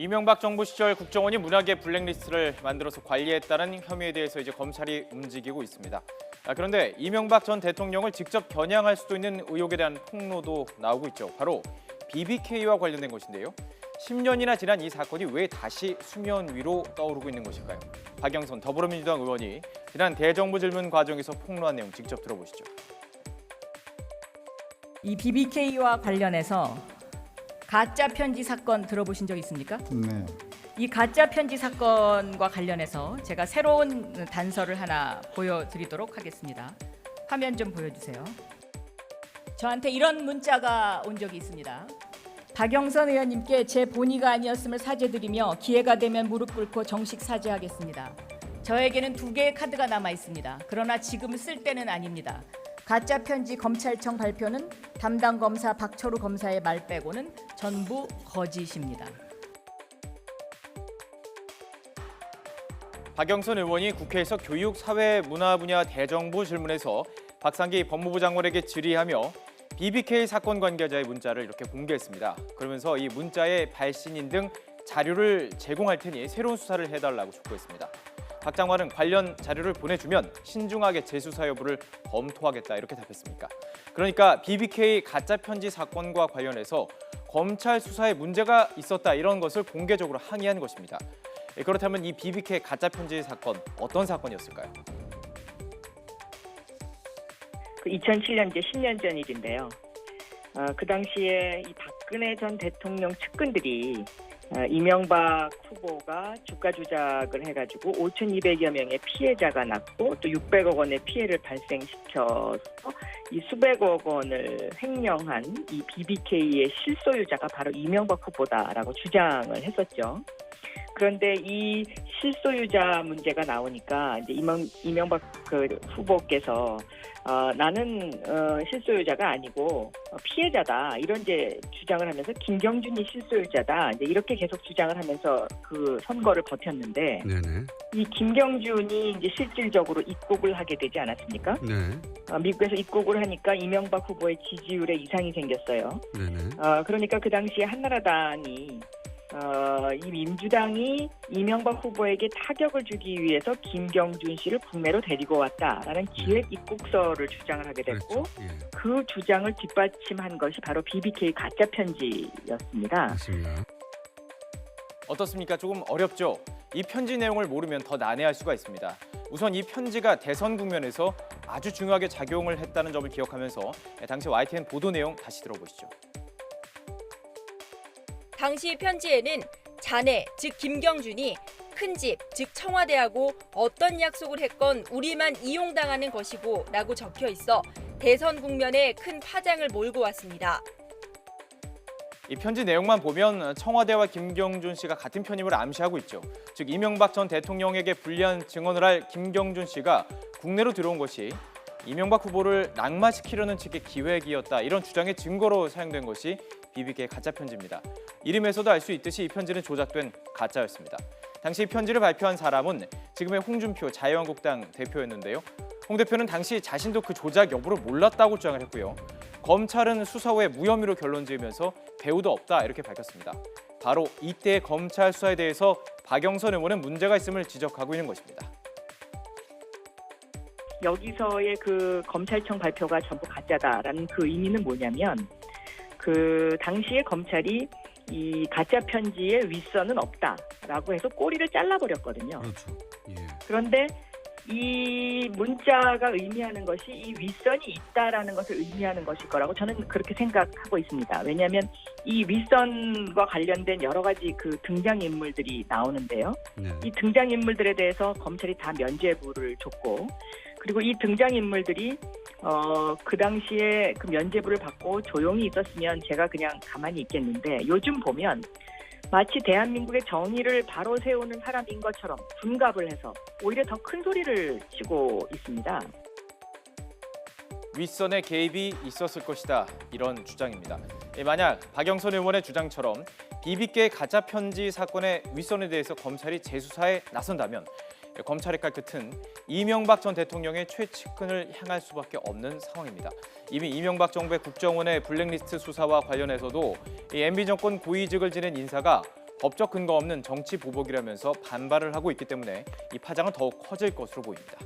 이명박 정부 시절 국정원이 문학의 블랙리스트를 만들어서 관리했다는 혐의에 대해서 이제 검찰이 움직이고 있습니다. 그런데 이명박 전 대통령을 직접 겨냥할 수도 있는 의혹에 대한 폭로도 나오고 있죠. 바로 BBK와 관련된 것인데요. 10년이나 지난 이 사건이 왜 다시 수면 위로 떠오르고 있는 것일까요? 박영선 더불어민주당 의원이 지난 대정부 질문 과정에서 폭로한 내용 직접 들어보시죠. 이 BBK와 관련해서 가짜 편지 사건 들어보신 적 있습니까? 네. 이 가짜 편지 사건과 관련해서 제가 새로운 단서를 하나 보여드리도록 하겠습니다. 화면 좀 보여주세요. 저한테 이런 문자가 온 적이 있습니다. 박영선 의원님께 제 본의가 아니었음을 사죄드리며 기회가 되면 무릎 꿇고 정식 사죄하겠습니다. 저에게는 2개의 카드가 남아 있습니다. 그러나 지금 쓸 때는 아닙니다. 가짜 편지 검찰청 발표는 담당 검사 박철우 검사의 말 빼고는 전부 거짓입니다. 박영선 의원이 국회에서 교육, 사회, 문화 분야 대정부 질문에서 박상기 법무부 장관에게 질의하며 BBK 사건 관계자의 문자를 이렇게 공개했습니다. 그러면서 이 문자의 발신인 등 자료를 제공할 테니 새로운 수사를 해달라고 촉구했습니다. 박 장관은 관련 자료를 보내주면 신중하게 재수사 여부를 검토하겠다 이렇게 답했습니까? 그러니까 BBK 가짜 편지 사건과 관련해서 검찰 수사에 문제가 있었다 이런 것을 공개적으로 항의한 것입니다. 그렇다면 이 BBK 가짜 편지 사건 어떤 사건이었을까요? 2007년 이제 10년 전 일인데요. 그 당시에 이 박근혜 전 대통령 측근들이 이명박 후보가 주가 조작을 해가지고 5,200여 명의 피해자가 났고 또 600억 원의 피해를 발생시켜서 이 수백억 원을 횡령한 이 BBK의 실소유자가 바로 이명박 후보다라고 주장을 했었죠. 그런데 이 실소유자 문제가 나오니까 이제 이명박 후보께서 나는 실소유자가 아니고 피해자다 이런 이제 주장을 하면서 김경준이 실소유자다 이제 이렇게 계속 주장을 하면서 그 선거를 버텼는데 네네. 이 김경준이 이제 실질적으로 입국을 하게 되지 않았습니까? 네. 미국에서 입국을 하니까 이명박 후보의 지지율에 이상이 생겼어요. 네네. 그러니까 그 당시에 한나라당이 이 민주당이 이명박 후보에게 타격을 주기 위해서 김경준 씨를 국내로 데리고 왔다라는 기획 입국서를 주장을 하게 됐고 그렇죠. 예. 그 주장을 뒷받침한 것이 바로 BBK 가짜 편지였습니다. 맞습니다. 어떻습니까? 조금 어렵죠? 이 편지 내용을 모르면 더 난해할 수가 있습니다. 우선 이 편지가 대선 국면에서 아주 중요하게 작용을 했다는 점을 기억하면서 당시 YTN 보도 내용 다시 들어보시죠. 당시 편지에는 자네, 즉 김경준이 큰 집, 즉 청와대하고 어떤 약속을 했건 우리만 이용당하는 것이고 라고 적혀 있어 대선 국면에 큰 파장을 몰고 왔습니다. 이 편지 내용만 보면 청와대와 김경준 씨가 같은 편임을 암시하고 있죠. 즉 이명박 전 대통령에게 불리한 증언을 할 김경준 씨가 국내로 들어온 것이 이명박 후보를 낙마시키려는 측의 기획이었다. 이런 주장의 증거로 사용된 것이 BBK 가짜 편지입니다. 이름에서도 알 수 있듯이 이 편지는 조작된 가짜였습니다. 당시 편지를 발표한 사람은 지금의 홍준표 자유한국당 대표였는데요. 홍 대표는 당시 자신도 그 조작 여부를 몰랐다고 주장을 했고요. 검찰은 수사 후에 무혐의로 결론 지으면서 배우도 없다 이렇게 밝혔습니다. 바로 이때의 검찰 수사에 대해서 박영선 의원은 문제가 있음을 지적하고 있는 것입니다. 여기서의 그 검찰청 발표가 전부 가짜다라는 그 의미는 뭐냐면 그 당시에 검찰이 이 가짜 편지의 윗선은 없다라고 해서 꼬리를 잘라버렸거든요. 그렇죠. 예. 그런데 이 문자가 의미하는 것이 이 윗선이 있다라는 것을 의미하는 것일 거라고 저는 그렇게 생각하고 있습니다. 왜냐하면 이 윗선과 관련된 여러 가지 그 등장인물들이 나오는데요. 네. 이 등장인물들에 대해서 검찰이 다 면죄부를 줬고 그리고 이 등장인물들이 그 당시에 그 면죄부를 받고 조용히 있었으면 제가 그냥 가만히 있겠는데 요즘 보면 마치 대한민국의 정의를 바로 세우는 사람인 것처럼 둔갑을 해서 오히려 더 큰 소리를 치고 있습니다. 윗선의 개입이 있었을 것이다 이런 주장입니다. 만약 박영선 의원의 주장처럼 BBK 가짜 편지 사건의 윗선에 대해서 검찰이 재수사에 나선다면 검찰의 칼끝은 이명박 전 대통령의 최측근을 향할 수밖에 없는 상황입니다. 이미 이명박 정부의 국정원의 블랙리스트 수사와 관련해서도 이 MB 정권 고위직을 지낸 인사가 법적 근거 없는 정치 보복이라면서 반발을 하고 있기 때문에 이 파장은 더욱 커질 것으로 보입니다.